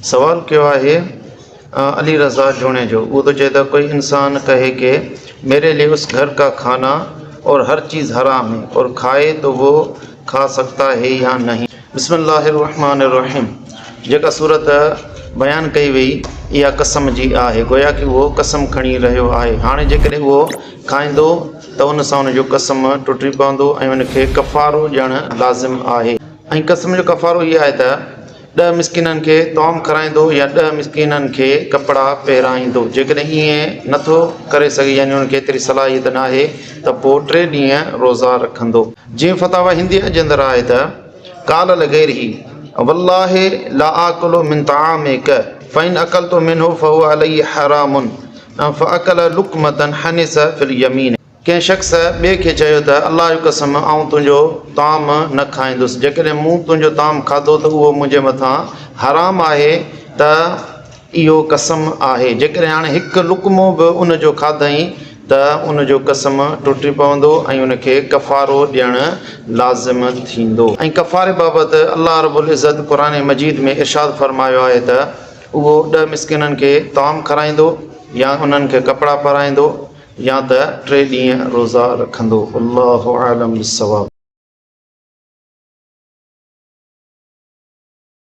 सवाल किया है अली रज़ा जोड़े जो। वो तो कहता कोई इंसान कहे कि मेरे लिए उस घर का खाना और हर चीज़ हराम है और खाए तो वो खा सकता है या नहीं। बिस्मिल्लाहिर्रहमानिर्रहीम। जेका सूरत बयान कई वई इहा कसम जी आहे, गोया कि वो कसम खणी रहियो आहे। हाणे जेकॾहिं उहो खाईंदो त उन सां उनजो कसम टुटी पवंदो ऐं उनखे कफ़ारो ॾियणु लाज़िम आहे। ऐं कसम जो कफ़ारो इहा आहे त 10 मिस्किननि खे तौम खाराईंदो या 10 मिस्किननि खे कपिड़ा पहिराईंदो। जेकॾहिं ईअं नथो करे सघे यानी उनखे एतिरी सलाहियत न आहे त पोइ 3 ॾींहं रोज़ा रखंदो। जीअं फतावा हिंदी जे अंदरि आहे त काल लगैरही वल्लाहि ला आकुलु मिन तआमिक फ़इन अकलतु मिनहु फहुव अलैहि हरामुन फ़अकल लुक़मतन हनिस फिल यमीन। कंहिं शख़्स ॿिए खे चयो त अल्लाह जो कसम आउं तुंहिंजो ताम न खाईंदुसि, जेकॾहिं मूं तुंहिंजो ताम खाधो त उहो मुंहिंजे मथां हराम आहे, त इहो कसम आहे। जेकॾहिं हाणे हिकु लुक़मो बि उनजो खाधई त उनजो कसम टुटी पवंदो ऐं उनखे कफ़ारो ॾियणु लाज़िम थींदो। ऐं कफ़ारे बाबति अल्लाह रब्बुल इज़्ज़त क़ुरान मजीद में इरशाद फरमायो आहे त उहो 10 मिस्किननि खे ताम खाराईंदो या उन्हनि खे कपिड़ा पाराईंदो या त 3 ॾींहं रोज़ा रखंदो। अल्लाहु आलम बिस्सवाब।